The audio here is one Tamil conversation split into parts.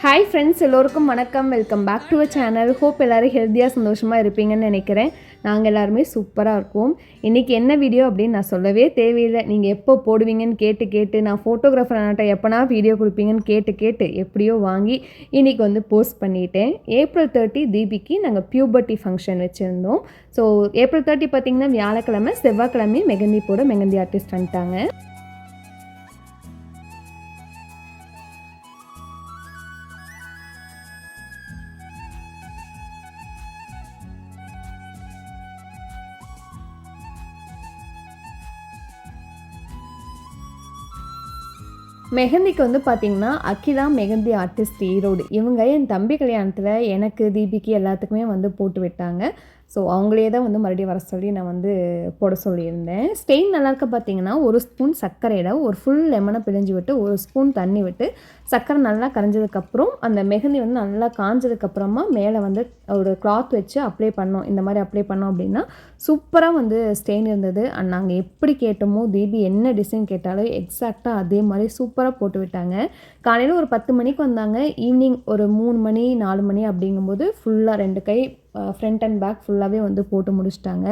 ஹாய் ஃப்ரெண்ட்ஸ், எல்லோருக்கும் வணக்கம். Welcome back to a channel. Hope எல்லோரும் ஹெல்த்தியாக சந்தோஷமாக இருப்பீங்கன்னு நினைக்கிறேன். நாங்கள் எல்லாருமே சூப்பராக இருக்கோம். இன்றைக்கி என்ன வீடியோ அப்படின்னு நான் சொல்லவே தேவையில்லை. நீங்கள் எப்போ போடுவீங்கன்னு கேட்டு நான் ஃபோட்டோகிராஃபர் ஆனாட்ட எப்போனா வீடியோ கொடுப்பீங்கன்னு கேட்டு எப்படியோ வாங்கி இன்றைக்கி வந்து போஸ்ட் பண்ணிட்டேன். ஏப்ரல் 30 தீபிக்கு நாங்கள் பியூபர்ட்டி ஃபங்க்ஷன் வச்சுருந்தோம். ஸோ ஏப்ரல் 30 பார்த்திங்கன்னா வியாழக்கிழமை, செவ்வாய்க்கிழமை மெஹந்தி போட மெஹந்தி ஆர்டிஸ்ட் வந்துட்டாங்க. மெஹந்திக்கு வந்து பார்த்திங்கன்னா அகிலா மெஹந்தி ஆர்டிஸ்ட் ஈரோடு. இவங்க என் தம்பி கல்யாணத்தில் எனக்கு, தீபிக்கு எல்லாத்துக்குமே வந்து போட்டு விட்டாங்க. ஸோ அவங்களே தான் வந்து மறுபடியும் வர சொல்லி நான் வந்து போட சொல்லியிருந்தேன். ஸ்டெயின் நல்லாயிருக்க பார்த்திங்கன்னா 1 ஸ்பூன் சர்க்கரையில் ஒரு ஃபுல் லெமனை பிழிஞ்சு விட்டு 1 ஸ்பூன் தண்ணி விட்டு சர்க்கரை நல்லா கரைஞ்சதுக்கப்புறம் அந்த மெஹந்தி வந்து நல்லா காஞ்சதுக்கப்புறமா மேலே வந்து ஒரு கிளாத் வச்சு அப்ளை பண்ணோம். இந்த மாதிரி அப்ளை பண்ணோம் அப்படின்னா சூப்பராக வந்து ஸ்டெயின் இருந்தது. அண்ட் நாங்கள் எப்படி கேட்டோமோ, தீபி என்ன டிசைன் கேட்டாலும் எக்ஸாக்டாக அதே மாதிரி சூப்பராக போட்டு விட்டாங்க. காலையில் ஒரு 10 மணிக்கு வந்தாங்க. ஈவினிங் ஒரு 3 மணி 4 மணி அப்படிங்கும்போது ஃபுல்லாக 2 கை ஃப்ரண்ட் அண்ட் பேக் ஃபுல்லாகவே வந்து போட்டு முடிச்சிட்டாங்க.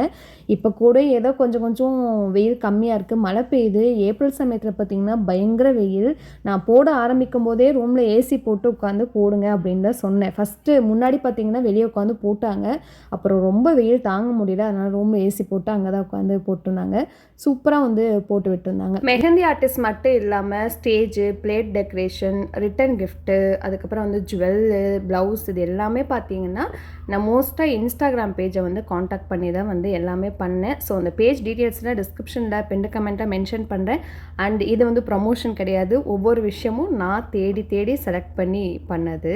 இப்போ கூட ஏதோ கொஞ்சம் வெயில் கம்மியாக இருக்குது, மழை பெய்யுது. ஏப்ரல் சமயத்தில் பார்த்திங்கன்னா பயங்கர வெயில். நான் போட ஆரம்பிக்கும் போதே ரூமில் ஏசி போட்டு உட்காந்து போடுங்க அப்படின்னு தான் சொன்னேன். ஃபஸ்ட்டு முன்னாடி பார்த்திங்கன்னா வெளியே உட்காந்து போட்டாங்க. அப்புறம் ரொம்ப வெயில் தாங்க முடியல, அதனால் ரூமில் ஏசி போட்டு அங்கே தான் உட்காந்து போட்டுருந்தாங்க. சூப்பராக வந்து போட்டு விட்டுருந்தாங்க. மெஹந்தி ஆர்டிஸ்ட் மட்டும் இல்லாமல் stage, plate decoration, return gift, அதுக்கப்புறம் வந்து ஜுவல்லு, ப்ளவுஸ், இது எல்லாமே பார்த்திங்கன்னா நான் மோஸ்ட்டாக இன்ஸ்டாகிராம் பேஜை வந்து காண்டாக்ட் பண்ணி தான் வந்து எல்லாமே பண்ணேன். ஸோ அந்த பேஜ் டீட்டெயில்ஸில் டிஸ்கிரிப்ஷனில் பின் கமெண்ட்டாக மென்ஷன் பண்ணுறேன். அண்ட் இது வந்து ப்ரமோஷன் கிடையாது, ஒவ்வொரு விஷயமும் நான் தேடி செலக்ட் பண்ணி பண்ணது.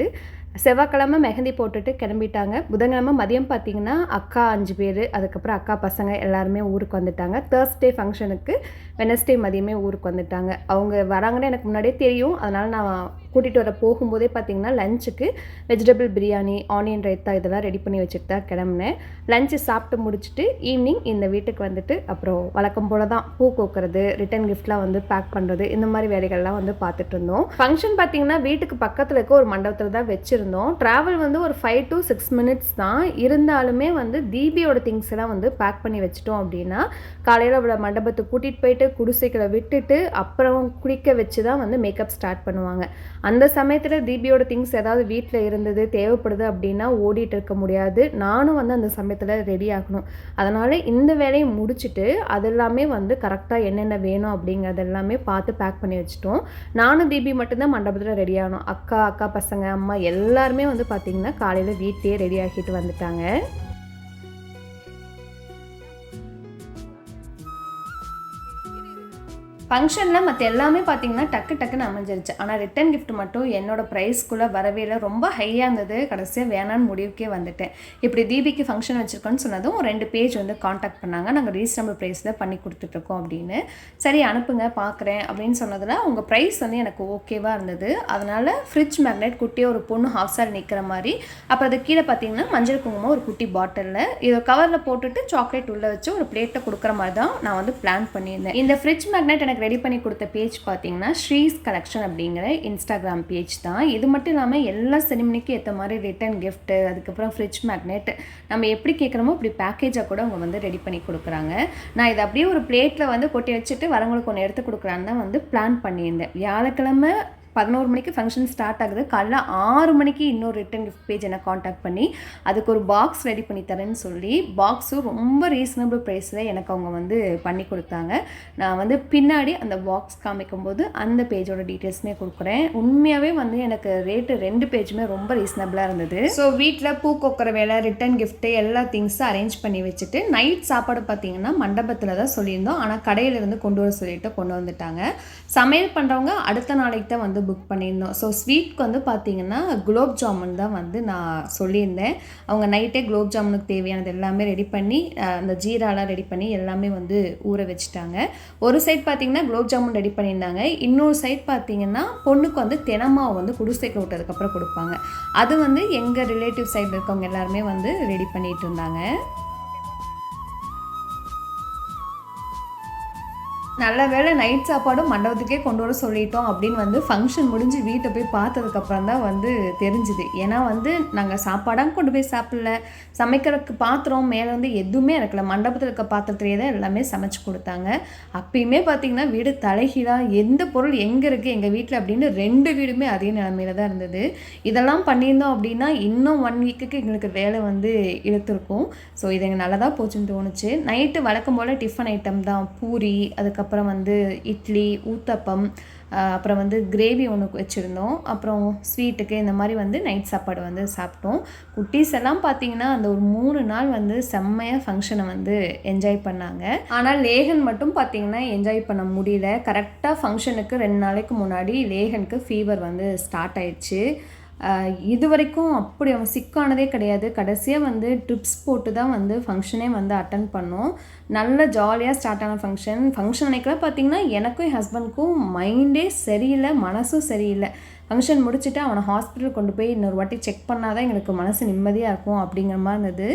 செவ்வாய்க்கிழமை மெஹந்தி போட்டுட்டு கிளம்பிட்டாங்க. புதன்கிழமை மதியம் பார்த்திங்கன்னா அக்கா 5 பேர், அதுக்கப்புறம் அக்கா பசங்க எல்லாருமே ஊருக்கு வந்துட்டாங்க. தேர்ஸ்டே ஃபங்க்ஷனுக்கு வெனஸ்டே மதியமே ஊருக்கு வந்துட்டாங்க. அவங்க வராங்கன்னு எனக்கு முன்னாடியே தெரியும். அதனால் நான் கூட்டிகிட்டு வர போகும்போதே பார்த்திங்கன்னா லஞ்சுக்கு வெஜிடபிள் பிரியாணி, ஆனியன் ரைத்தா இதெல்லாம் ரெடி பண்ணி வச்சுட்டு தான் கிளம்புனேன். லஞ்சு சாப்பிட்டு முடிச்சுட்டு ஈவினிங் இந்த வீட்டுக்கு வந்துட்டு அப்புறம் வழக்கம் போல் தான் பூ கோக்கிறது, ரிட்டன் கிஃப்ட்லாம் வந்து பேக் பண்ணுறது, இந்த மாதிரி வேலைகள்லாம் வந்து பார்த்துட்டு இருந்தோம். ஃபங்க்ஷன் பார்த்திங்கன்னா வீட்டுக்கு பக்கத்தில் இருக்க ஒரு மண்டபத்தில் தான் வச்சுருந்தோம். ட்ராவல் வந்து ஒரு 5 to 6 minutes தான். இருந்தாலுமே வந்து தீபியோட திங்ஸ் எல்லாம் வந்து பேக் பண்ணி வச்சிட்டோம் அப்படின்னா காலையில் அவளை மண்டபத்துக்கு கூட்டிகிட்டு போயிட்டு குடிசைகளை விட்டுட்டு அப்புறம் குளிக்க வச்சு தான் வந்து மேக்கப் ஸ்டார்ட் பண்ணுவாங்க. அந்த சமயத்தில் தீபியோட திங்ஸ் ஏதாவது வீட்டில் இருந்தது தேவைப்படுது அப்படின்னா ஓடிட்டு இருக்க முடியாது. நானும் வந்து அந்த சமயத்தில் ரெடி ஆகணும். அதனால் இந்த வேலையை முடிச்சுட்டு அதெல்லாமே வந்து கரெக்டாக என்னென்ன வேணும் அப்படிங்கிறது எல்லாமே பார்த்து பேக் பண்ணி வச்சுட்டோம். நானும் தீபி மட்டும்தான் மண்டபத்தில் ரெடி ஆகணும். அக்கா பசங்க, அம்மா எல்லாருமே வந்து பார்த்திங்கன்னா காலையில் வீட்லேயே ரெடி ஆகிட்டு வந்துட்டாங்க. ஃபங்க்ஷனில் மற்ற எல்லாமே பார்த்திங்கன்னா டக்குன்னு அமைஞ்சிருச்சு. ஆனால் ரிட்டன் கிஃப்ட் மட்டும் என்னோடய ப்ரைஸ்க்குள்ளே வரவே இல்லை, ரொம்ப ஹையாக இருந்தது. கடைசியாக வேணான்னு முடிவுக்கே வந்துட்டேன். இப்படி தீபிக்கு ஃபங்க்ஷன் வச்சுருக்கோன்னு சொன்னதும் 2 பேஜ் வந்து காண்டாக்ட் பண்ணாங்க. நாங்கள் ரீசனபிள் ப்ரைஸில் பண்ணி கொடுத்துட்ருக்கோம் அப்படின்னு. சரி அனுப்புங்க பார்க்குறேன் அப்படின்னு சொன்னதில் உங்கள் ப்ரைஸ் வந்து எனக்கு ஓகேவாக இருந்தது. அதனால் ஃப்ரிட்ஜ் மேக்னெட் குட்டியாக ஒரு பொண்ணு ஹாஃப் சாரி நிற்கிற மாதிரி, அப்புறம் அது கீழே பார்த்திங்கன்னா மஞ்சள் குங்குமம் ஒரு குட்டி பாட்டிலில் இதை கவரில் போட்டுட்டு சாக்லேட் உள்ளே வச்சு ஒரு பிளேட்டை கொடுக்குற மாதிரி தான் நான் வந்து பிளான் பண்ணியிருந்தேன். இந்த ஃப்ரிட்ஜ் மேக்னெட் எனக்கு ரெடி பண்ணி கொடுத்த பேஜ் பார்த்தீங்கன்னா ஸ்ரீஸ் கலெக்ஷன் அப்படிங்கிற இன்ஸ்டாகிராம் பேஜ் தான். இது மட்டும் இல்லாமல் எல்லா செரிமனிக்கும் ஏற்ற மாதிரி ரிட்டன் கிஃப்ட்டு, அதுக்கப்புறம் ஃப்ரிட்ஜ் மேக்னெட் நம்ம எப்படி கேட்குறோமோ அப்படி பேக்கேஜாக கூட அவங்க வந்து ரெடி பண்ணி கொடுக்குறாங்க. நான் இதை அப்படியே ஒரு பிளேட்டில் வந்து கொட்டி வச்சுட்டு வரவங்களுக்கு ஒன்று எடுத்து கொடுக்குறான்னு தான் வந்து பிளான் பண்ணியிருந்தேன். வியாழக்கிழமை 11 மணிக்கு ஃபங்க்ஷன் ஸ்டார்ட் ஆகுது. காலைல 6 மணிக்கு இன்னொரு ரிட்டன் கிஃப்ட் பேஜ் என்னை காண்டாக்ட் பண்ணி அதுக்கு ஒரு பாக்ஸ் ரெடி பண்ணி தரேன்னு சொல்லி பாக்ஸும் ரொம்ப ரீசனபிள் ப்ரைஸில் எனக்கு அவங்க வந்து பண்ணி கொடுத்தாங்க. நான் வந்து பின்னாடி அந்த பாக்ஸ் காமிக்கும்போது அந்த பேஜோட டீட்டெயில்ஸுமே கொடுக்குறேன். உண்மையாகவே வந்து எனக்கு ரேட்டு 2 பேஜுமே ரொம்ப ரீசனபிளாக இருந்தது. ஸோ வீட்டில் பூ கொக்கிற வேலை, ரிட்டன் கிஃப்ட்டு எல்லா திங்ஸும் அரேஞ்ச் பண்ணி வச்சுட்டு நைட் சாப்பாடு பார்த்திங்கன்னா மண்டபத்தில் தான் சொல்லியிருந்தோம். ஆனால் கடையிலேருந்து கொண்டு வர சொல்லிட்டு கொண்டு வந்துட்டாங்க. சமையல் பண்ணுறவங்க அடுத்த நாளைக்கு தான் வந்து புக் பண்ணியிருந்தோம். ஸோ ஸ்வீட்க்கு வந்து பார்த்திங்கன்னா குலோப் ஜாமுன் தான் வந்து நான் சொல்லியிருந்தேன். அவங்க நைட்டே குலோப் ஜாமுனுக்கு தேவையானது எல்லாமே ரெடி பண்ணி அந்த ஜீராலாம் ரெடி பண்ணி எல்லாமே வந்து ஊற வச்சுட்டாங்க. ஒரு சைட் பார்த்திங்கன்னா குலோப் ஜாமுன் ரெடி பண்ணியிருந்தாங்க. இன்னொரு சைட் பார்த்திங்கன்னா பொண்ணுக்கு வந்து தினமாவை வந்து குடிசைக்கு விட்டதுக்கப்புறம் கொடுப்பாங்க. அது வந்து எங்கள் ரிலேட்டிவ் சைடில் இருக்கவங்க எல்லாருமே வந்து ரெடி பண்ணிகிட்டு இருந்தாங்க. நல்ல வேளை நைட் சாப்பாடும் மண்டபத்துக்கே கொண்டு வர சொல்லிட்டோம் அப்படின்னு வந்து ஃபங்க்ஷன் முடிஞ்சு வீட்டை போய் பார்த்ததுக்கப்புறம் தான் வந்து தெரிஞ்சுது. ஏன்னா வந்து நாங்கள் சாப்பாடாக கொண்டு போய் சாப்பிடல, சமைக்கிறதுக்கு பாத்திரம் மேலே வந்து எதுவுமே இருக்கல, மண்டபத்தில் இருக்க பாத்திரத்துலேயே தான் எல்லாமே சமைச்சு கொடுத்தாங்க. அப்பயுமே பார்த்திங்கன்னா வீடு தலைகீழாக எந்த பொருள் எங்கே இருக்குது எங்கள் வீட்டில் அப்படின்னு 2 வீடுமே அதே நிலமையில தான் இருந்தது. இதெல்லாம் பண்ணியிருந்தோம் அப்படின்னா இன்னும் 1 வீக்குக்கு எங்களுக்கு வேலை வந்து இழுத்துருக்கும். ஸோ இது எங்களுக்கு நல்லதாக போச்சுன்னு தோணுச்சு. நைட்டு வழக்கம் போல் டிஃபன் ஐட்டம் தான், பூரி, அதுக்கப்புறம் வந்து இட்லி, ஊத்தப்பம், அப்புறம் வந்து கிரேவி ஒன்று வச்சுருந்தோம். அப்புறம் ஸ்வீட்டுக்கு இந்த மாதிரி வந்து நைட் சாப்பாடு வந்து சாப்பிட்டோம். குட்டீஸ் எல்லாம் பார்த்திங்கன்னா அந்த ஒரு 3 நாள் வந்து செம்மையாக ஃபங்க்ஷனை வந்து என்ஜாய் பண்ணாங்க. ஆனால் லேகன் மட்டும் பார்த்திங்கன்னா என்ஜாய் பண்ண முடியல. கரெக்டாக ஃபங்க்ஷனுக்கு 2 நாளைக்கு முன்னாடி லேகனுக்கு ஃபீவர் வந்து ஸ்டார்ட் ஆயிடுச்சு. இது வரைக்கும் அப்படி அவன் சிக்கானதே கிடையாது. கடைசியாக வந்து ட்ரிப்ஸ் போட்டு தான் வந்து ஃபங்க்ஷனே வந்து அட்டன் பண்ணோம். நல்ல ஜாலியாக ஸ்டார்ட் ஆன ஃபங்க்ஷன் அன்றைக்கெல்லாம் பார்த்திங்கன்னா எனக்கும் என் ஹஸ்பண்டுக்கும் மைண்டே சரியில்லை, மனசும் சரியில்லை. ஃபங்க்ஷன் முடிச்சுட்டு அவனை ஹாஸ்பிட்டல் கொண்டு போய் இன்னொரு வாட்டி செக் பண்ணால் தான் எங்களுக்கு மனசு நிம்மதியாக இருக்கும் அப்படிங்கிற மாதிரி இருந்தது.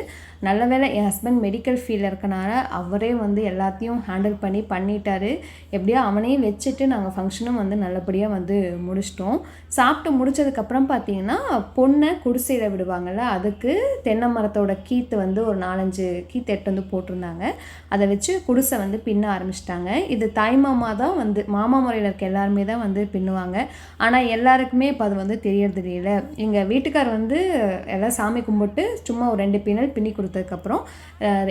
நல்ல வேளை என் ஹஸ்பண்ட் மெடிக்கல் ஃபீல்டில் இருக்கனால அவரே வந்து எல்லாத்தையும் ஹேண்டில் பண்ணிட்டாரு. எப்படியோ அவனையும் வச்சுட்டு நாங்கள் ஃபங்க்ஷனும் வந்து நல்லபடியாக வந்து முடிச்சிட்டோம். சாப்பிட்டு முடித்ததுக்கப்புறம் பார்த்திங்கன்னா பொண்ணை குடிசையில் விடுவாங்கள்ல, அதுக்கு தென்னை மரத்தோட கீத்து வந்து ஒரு 4-5 கீத்து எட்டு வந்து போட்டிருந்தாங்க. அதை வச்சு குடிசை வந்து பின்ன ஆரம்பிச்சிட்டாங்க. இது தாய்மாமா தான் வந்து மாமா முறையில் இருக்க எல்லாருமே தான் வந்து பின்னுவாங்க. ஆனால் எல்லாருக்குமே இப்போ அது வந்து தெரியறது இல்லை. எங்கள் வீட்டுக்கார் வந்து எல்லாம் சாமி கும்பிட்டு சும்மா ஒரு 2 பின்னல் பின்னி கொடுத்ததுக்கப்புறம்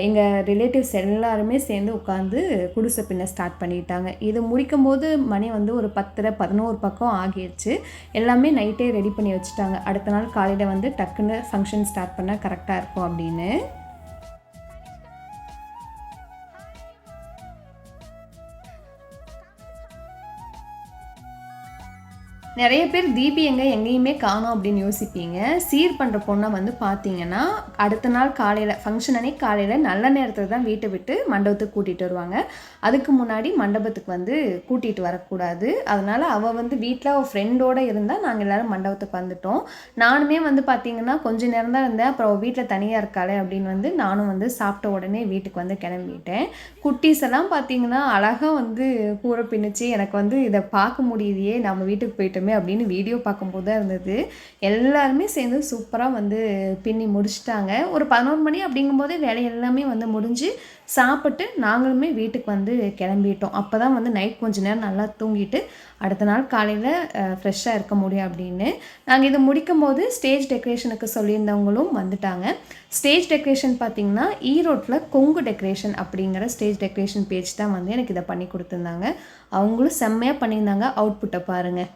எங்கள் ரிலேட்டிவ்ஸ் எல்லாருமே சேர்ந்து உட்காந்து குடிசை பின்ன ஸ்டார்ட் பண்ணிட்டாங்க. இது முடிக்கும் போது மணி வந்து ஒரு 10-11 பக்கம் ஆகிடுச்சு. எல்லாமே நைட்டே ரெடி பண்ணி வச்சுட்டாங்க. அடுத்த நாள் காலையில் வந்து டக்குன்னு ஃபங்க்ஷன் ஸ்டார்ட் பண்ணால் கரெக்டாக இருக்கும் அப்படின்னு. நிறைய பேர் தீபி எங்கேயுமே காணோம் அப்படின்னு யோசிப்பீங்க. சீர் பண்ணுற பொண்ணை வந்து பார்த்தீங்கன்னா அடுத்த நாள் காலையில் ஃபங்க்ஷன் அன்னைக்கு காலையில் நல்ல நேரத்தில் தான் வீட்டை விட்டு மண்டபத்துக்கு கூட்டிகிட்டு வருவாங்க. அதுக்கு முன்னாடி மண்டபத்துக்கு வந்து கூட்டிகிட்டு வரக்கூடாது. அதனால் அவள் வந்து வீட்டில் அவள் ஃப்ரெண்டோடு இருந்தால் நாங்கள் எல்லோரும் மண்டபத்துக்கு வந்துட்டோம். நானுமே வந்து பார்த்திங்கன்னா கொஞ்சம் நேரம் தான் இருந்தேன். அப்புறம் அவள் வீட்டில் தனியாக இருக்காளே அப்படின்னு வந்து நானும் வந்து சாப்பிட்ட உடனே வீட்டுக்கு வந்து கிளம்பிட்டேன். குட்டீஸ் எல்லாம் பார்த்திங்கன்னா அழகாக வந்து கூரை பின்னிச்சு. எனக்கு வந்து இதை பார்க்க முடியலையே, நம்ம வீட்டுக்கு போயிட்டோம் அப்படின்னு வீடியோ பார்க்கும்போது தான் இருந்தது. எல்லாருமே சேர்ந்து சூப்பராக வந்து பின்னி முடிச்சிட்டாங்க. ஒரு 11 மணி அப்படிங்கும்போது வேலை எல்லாமே வந்து முடிஞ்சு சாப்பிட்டு நாங்களுமே வீட்டுக்கு வந்து கிளம்பிட்டோம். அப்போ தான் வந்து நைட் கொஞ்சம் நேரம் நல்லா தூங்கிட்டு அடுத்த நாள் காலையில் ஃப்ரெஷ்ஷாக இருக்க முடியும் அப்படின்னு. நாங்கள் இதை முடிக்கும் போது ஸ்டேஜ் டெக்கரேஷனுக்கு சொல்லியிருந்தவங்களும் வந்துட்டாங்க. ஸ்டேஜ் டெக்கரேஷன் பார்த்திங்கன்னா ஈரோட்டில் கொங்கு டெக்கரேஷன் அப்படிங்கிற ஸ்டேஜ் டெக்கரேஷன் பேஜ் தான் வந்து எனக்கு இதை பண்ணி கொடுத்துருந்தாங்க. அவங்களும் செம்மையாக பண்ணியிருந்தாங்க. அவுட்புட்டை பாருங்கள்.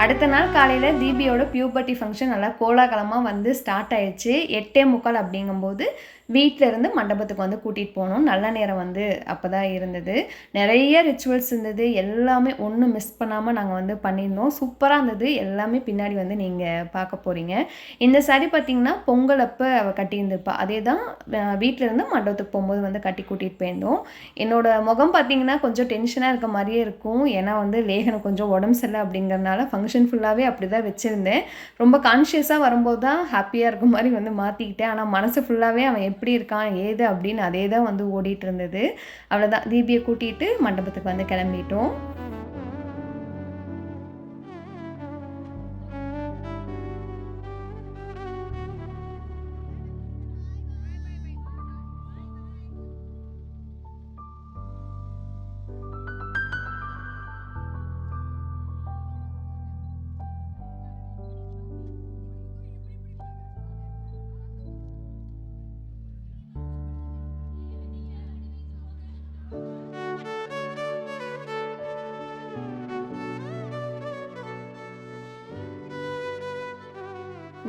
அடுத்த நாள் காலையில் தீபியோட பியூபர்ட்டி ஃபங்க்ஷன் நல்லா கோலாகலமாக வந்து ஸ்டார்ட் ஆயிடுச்சு. 8:45 அப்படிங்கும்போது வீட்டில் இருந்து மண்டபத்துக்கு வந்து கூட்டிகிட்டு போனோம். நல்ல நேரம் வந்து அப்போ தான் இருந்தது. நிறைய ரிச்சுவல்ஸ் இருந்தது. எல்லாமே ஒன்றும் மிஸ் பண்ணாமல் நாங்கள் வந்து பண்ணியிருந்தோம். சூப்பராக இருந்தது. எல்லாமே பின்னாடி வந்து நீங்கள் பார்க்க போகிறீங்க. இந்த சாரி பார்த்திங்கன்னா பொங்கல் அப்போ அவள் கட்டியிருந்திருப்பா. அதே தான் வீட்டிலேருந்து மண்டபத்துக்கு போகும்போது வந்து கட்டி கூட்டிகிட்டு போயிருந்தோம். என்னோடய முகம் பார்த்திங்கன்னா கொஞ்சம் டென்ஷனாக இருக்க மாதிரியே இருக்கும். ஏன்னா வந்து லேகனுக்கு கொஞ்சம் உடம்பு சரியில்லை அப்படிங்கிறனால ஃபங்க்ஷன் ஃபுல்லாகவே அப்படி தான் வச்சுருந்தேன். ரொம்ப கான்ஷியஸாக வரும்போது தான் ஹாப்பியாக இருக்க மாதிரி வந்து மாற்றிக்கிட்டேன். ஆனால் மனசு ஃபுல்லாகவே அவன் எப்படி இருக்கான் ஏது அப்படின்னு அதே தான் வந்து ஓடிட்டு இருந்தது. அவ்வளோதான், தீபியை கூட்டிகிட்டு மண்டபத்துக்கு வந்து கிளம்பிட்டோம்.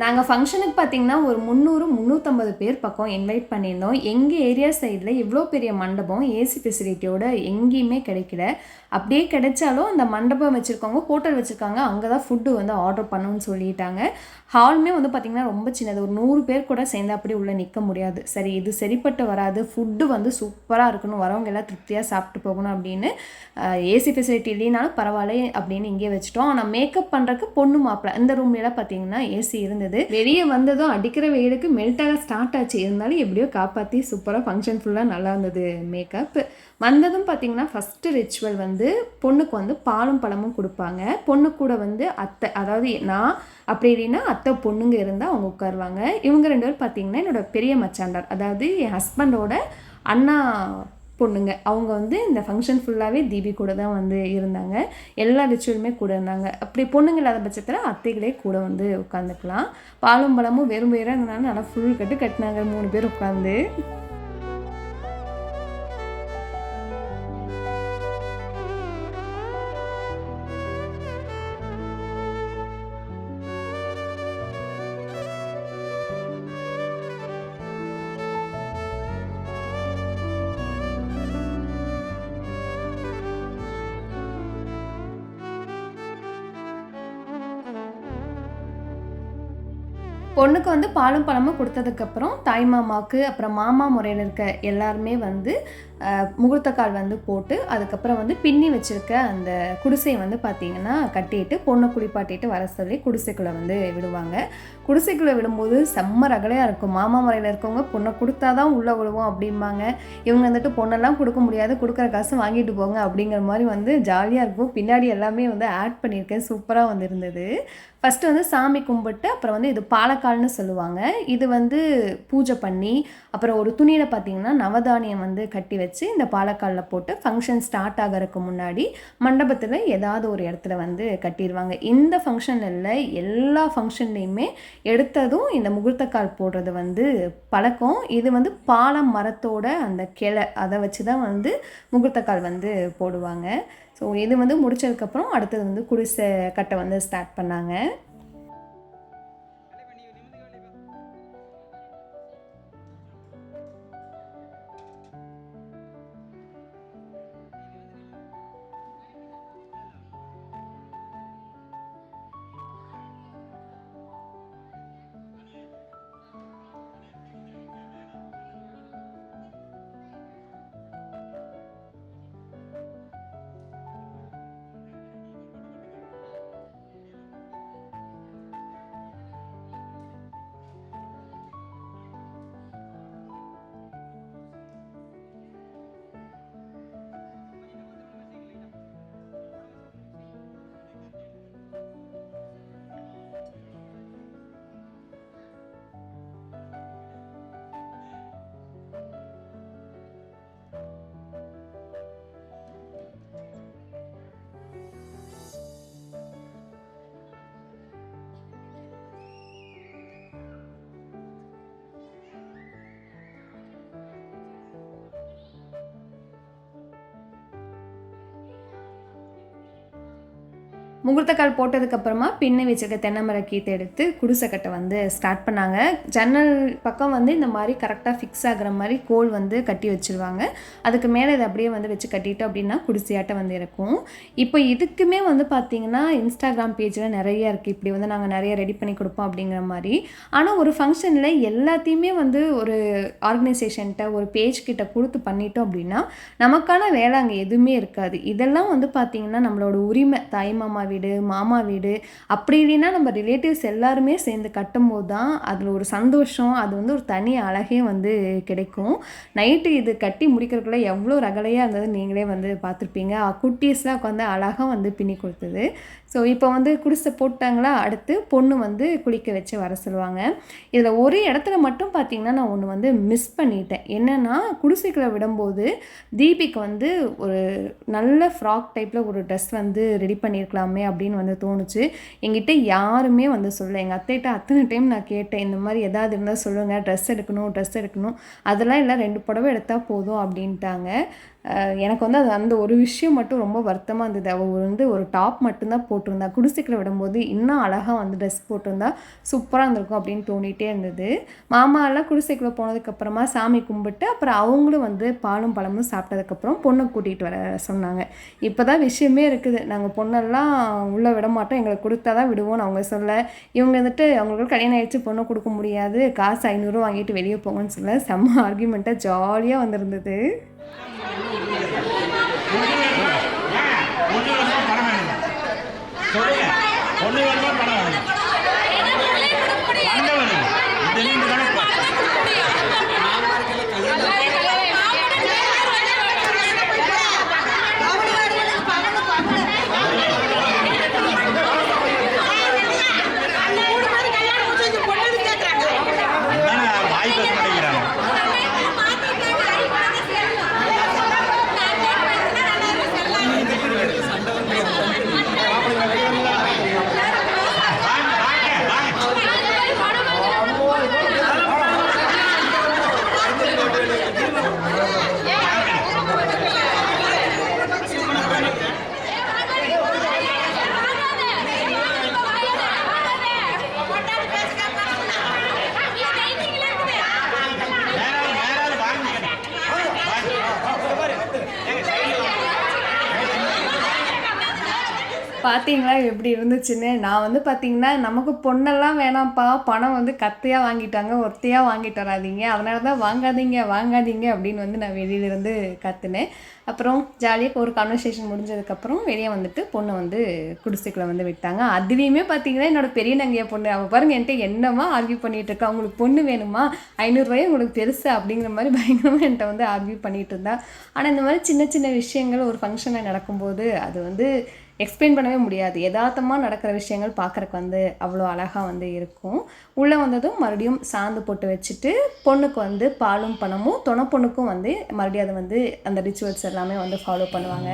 நாங்கள் ஃபங்க்ஷனுக்கு பார்த்தீங்கன்னா ஒரு 300, 350 பேர் பக்கம் இன்வைட் பண்ணியிருந்தோம். எங்கள் ஏரியா சைடில் இவ்வளோ பெரிய மண்டபம் ஏசி ஃபெசிலிட்டியோட எங்கேயுமே கிடைக்கல. அப்படியே கிடைச்சாலும் அந்த மண்டபம் வச்சுருக்கவங்க ஹோட்டல் வச்சுருக்காங்க, அங்கே தான் ஃபுட்டு வந்து ஆர்டர் பண்ணணும்னு சொல்லிட்டாங்க. ஹாலுமே வந்து பார்த்திங்கன்னா ரொம்ப சின்னது. ஒரு 100 பேர் கூட சேர்ந்து அப்படி உள்ளே நிற்க முடியாது. சரி இது சரிப்பட்டு வராது, ஃபுட்டு வந்து சூப்பராக இருக்கணும், வரவங்க எல்லாம் திருப்தியாக சாப்பிட்டு போகணும் அப்படின்னு ஏசி ஃபெசிலிட்டி இல்லைனாலும் பரவாயில்ல அப்படின்னு இங்கே வச்சுட்டோம். ஆனால் மேக்கப் பண்ணுறதுக்கு பொண்ணு மாப்பிள்ளை இந்த ரூம்லாம் பார்த்தீங்கன்னா ஏசி இருந்தது. வெளியே வந்ததும் அடிக்கிற வெயிலுக்கு மெல்ட்டாக ஸ்டார்ட் ஆச்சு. இருந்தாலும் எப்படியோ காப்பாற்றி சூப்பராக ஃபங்க்ஷன் ஃபுல்லாக நல்லா இருந்தது மேக்கப். வந்ததும் பார்த்திங்கன்னா ஃபஸ்ட்டு ரிச்சுவல் வந்து பொண்ணுக்கு வந்து பாலும் பழமும் கொடுப்பாங்க. பொண்ணு கூட வந்து அத்தை, அதாவது நான் அப்படி இல்லைன்னா அத்தை பொண்ணுங்க இருந்தால் அவங்க உட்காருவாங்க. இவங்க 2 பேர் பார்த்திங்கன்னா என்னோடய பெரிய மச்சாண்டார், அதாவது என் ஹஸ்பண்டோட அண்ணா பொண்ணுங்க. அவங்க வந்து இந்த ஃபங்க்ஷன் ஃபுல்லாகவே தீபி கூட தான் வந்து இருந்தாங்க. எல்லா ரிச்சுவலுமே கூட இருந்தாங்க. அப்படி பொண்ணுங்க இல்லாத பட்சத்தில் அத்தைகளே கூட வந்து உட்காந்துக்கலாம். பாலும் பழமும் வெறும் வேறாக இருந்தனால நல்லா ஃபுல் கட்டு கட்டினாங்க 3 பேர் உட்காந்து. பொண்ணுக்கு வந்து பாலும் பழமும் கொடுத்ததுக்கப்புறம் தாய் மாமாவுக்கு அப்புறம் மாமா முறையில் இருக்க எல்லாருமே வந்து முகூர்த்தக்கால் வந்து போட்டு அதுக்கப்புறம் வந்து பின்னி வச்சுருக்க அந்த குடிசையை வந்து பார்த்திங்கன்னா கட்டிட்டு பொண்ணை குளிப்பாட்டிட்டு வர சொல்லி குடிசைக்குள்ளே வந்து விடுவாங்க. குடிசைக்குள்ளே விடும்போது செம்ம ரகலையாக இருக்கும். மாமா முறையில் இருக்கவங்க பொண்ணை கொடுத்தா தான் உள்ளே விடுவோம் அப்படிம்பாங்க. இவங்க வந்துட்டு பொண்ணெல்லாம் கொடுக்க முடியாது, கொடுக்குற காசு வாங்கிட்டு போங்க அப்படிங்கிற மாதிரி வந்து ஜாலியாக இருக்கும். பின்னாடி எல்லாமே வந்து ஆட் பண்ணியிருக்கேன். சூப்பராக வந்து இருந்தது. ஃபஸ்ட்டு வந்து சாமி கும்பிட்டு அப்புறம் வந்து இது பாலக்கால்னு சொல்லுவாங்க. இது வந்து பூஜை பண்ணி அப்புறம் ஒரு துணியில் பார்த்திங்கன்னா நவதானியம் வந்து கட்டி வச்சு இந்த பாலக்காலில் போட்டு ஃபங்க்ஷன் ஸ்டார்ட் ஆகிறதுக்கு முன்னாடி மண்டபத்தில் ஏதாவது ஒரு இடத்துல வந்து கட்டிடுவாங்க. இந்த ஃபங்க்ஷனில் எல்லா ஃபங்க்ஷன்லேயுமே எடுத்ததும் இந்த முகூர்த்தக்கால் போடுறது வந்து பழக்கம். இது வந்து பால மரத்தோட அந்த கிளை அதை வச்சு தான் வந்து முகூர்த்தக்கால் வந்து போடுவாங்க. ஸோ இது வந்து முடிச்சதுக்கப்புறம் அடுத்தது வந்து குடிசை கட்ட வந்து ஸ்டார்ட் பண்ணாங்க. முகூர்த்தக்கால் போட்டதுக்கப்புறமா பின்ன வச்சுருக்க தென்னை மர கீத்தை எடுத்து குடிசை கட்ட வந்து ஸ்டார்ட் பண்ணாங்க. ஜன்னல் பக்கம் வந்து இந்த மாதிரி கரெக்டாக ஃபிக்ஸ் ஆகிற மாதிரி கோல் வந்து கட்டி வச்சுருவாங்க. அதுக்கு மேலே இதை அப்படியே வந்து வச்சு கட்டிட்டோம் அப்படின்னா குடிசையாட்டம் வந்து இருக்கும். இப்போ இதுக்குமே வந்து பார்த்திங்கன்னா இன்ஸ்டாகிராம் பேஜில் நிறைய இருக்குது, இப்படி வந்து நாங்கள் நிறைய ரெடி பண்ணி கொடுப்போம் அப்படிங்கிற மாதிரி. ஆனால் ஒரு ஃபங்க்ஷனில் எல்லாத்தையுமே வந்து ஒரு ஆர்கனைசேஷன்கிட்ட ஒரு பேஜ் கிட்ட கொடுத்து பண்ணிட்டோம் அப்படின்னா நமக்கான வேலை அங்கே எதுவுமே இருக்காது. இதெல்லாம் வந்து பார்த்திங்கன்னா நம்மளோட உரிமை. தாய் மாமா வீடு, மாமா வீடு, அப்படி இல்லைன்னா நம்ம ரிலேட்டிவ்ஸ் எல்லாருமே சேர்ந்து கட்டும்போது தான் அதில் ஒரு சந்தோஷம், அது வந்து ஒரு தனி அழகே வந்து கிடைக்கும். நைட்டு இது கட்டி முடிக்கிறதுக்குள்ளே எவ்வளோ ரகலையாக இருந்தது நீங்களே வந்து பார்த்துருப்பீங்க. குட்டீஸ்லாம் உட்காந்து அழகாக வந்து பின்னி கொடுத்தது. ஸோ இப்போ வந்து குடிசை போட்டாங்களா, அடுத்து பொண்ணு வந்து குளிக்க வச்சு வர சொல்லுவாங்க. இதில் ஒரு இடத்துல மட்டும் பார்த்திங்கன்னா நான் ஒன்று வந்து மிஸ் பண்ணிட்டேன். என்னென்னா குடிசைக்குள்ளே விடும்போது தீபிக்கு வந்து ஒரு நல்ல ஃப்ராக் டைப்பில் ஒரு ட்ரெஸ் வந்து ரெடி பண்ணியிருக்கலாமே அப்படின்னு வந்து தோணுச்சு. என்கிட்ட யாருமே வந்து சொல்ல. எங்கள் அத்தைகிட்ட அத்தனை டைம் நான் கேட்டேன், இந்த மாதிரி எதாவது இருந்தால் சொல்லுங்கள், ட்ரெஸ் எடுக்கணும். அதெல்லாம் இல்லை, 2 புடவை எடுத்தால் போதும் அப்படின்ட்டாங்க. எனக்கு வந்து அது அந்த ஒரு விஷயம் மட்டும் ரொம்ப வருத்தமாக இருந்தது. அவள் வந்து ஒரு டாப் மட்டும்தான் போட்டிருந்தா. குடிசைக்குள்ள விடும்போது இன்னும் அழகாக வந்து ட்ரெஸ் போட்டிருந்தா சூப்பராக இருந்திருக்கும் அப்படின்னு தோணிகிட்டே இருந்தது. மாமாலாம் குடிசைக்குள்ளே போனதுக்கப்புறமா சாமி கும்பிட்டு அப்புறம் அவங்களும் வந்து பாலும் பழமும் சாப்பிட்டதுக்கப்புறம் பொண்ணை கூட்டிகிட்டு வர சொன்னாங்க. இப்போ தான் விஷயமே இருக்குது. நாங்கள் பொண்ணெல்லாம் உள்ளே விட மாட்டோம், எங்களுக்கு கொடுத்தா தான் விடுவோம்னு அவங்க சொல்ல. இவங்க வந்துட்டு அவங்களுக்கு கல்யாணம் ஆகிடுச்சு, பொண்ணை கொடுக்க முடியாது, காசு 500 வாங்கிட்டு வெளியே போங்கன்னு சொல்ல செம்ம ஆர்கியூமெண்ட்டாக ஜாலியாக வந்திருந்தது. பார்த்தீங்களா எப்படி இருந்துச்சுன்னு. நான் வந்து பார்த்தீங்கன்னா நமக்கு பொண்ணெல்லாம் வேணாம்ப்பா, பணம் வந்து கத்தையாக வாங்கிட்டாங்க, ஒருத்தையாக வாங்கிட்டு வராதிங்க, அதனால தான் வாங்காதீங்க அப்படின்னு வந்து நான் வெளியிலேருந்து கற்றுனேன். அப்புறம் ஜாலியாக ஒரு கான்வர்சேஷன் முடிஞ்சதுக்கப்புறம் வெளியே வந்துட்டு பொண்ணை வந்து குடிசைக்குள்ளே வந்து விட்டாங்க. அதுலேயுமே பார்த்தீங்கன்னா என்னோடய பெரிய நங்கைய பொண்ணு, அவள் பாருங்கள் என்கிட்ட என்னமா ஆர்கியூ பண்ணிகிட்டு இருக்கா, உங்களுக்கு பொண்ணு வேணுமா, 500 ரூபாய் உங்களுக்கு பெருசு அப்படிங்கிற மாதிரி பயங்கரமாக என்கிட்ட வந்து ஆர்கியூ பண்ணிகிட்டு இருந்தா. ஆனால் இந்த மாதிரி சின்ன சின்ன விஷயங்கள் ஒரு ஃபங்க்ஷனில் நடக்கும்போது அது வந்து எக்ஸ்பிளைன் பண்ணவே முடியாது. யதார்த்தமாக நடக்கிற விஷயங்கள் பார்க்குறக்கு வந்து அவ்வளோ அழகாக வந்து இருக்கும். உள்ளே வந்ததும் மறுபடியும் சாந்து போட்டு வச்சுட்டு பொண்ணுக்கு வந்து பாலும் பணமும், தொணை பொண்ணுக்கும் வந்து மறுபடியும் அதை வந்து அந்த ரிச்சுவல்ஸ் எல்லாமே வந்து ஃபாலோ பண்ணுவாங்க.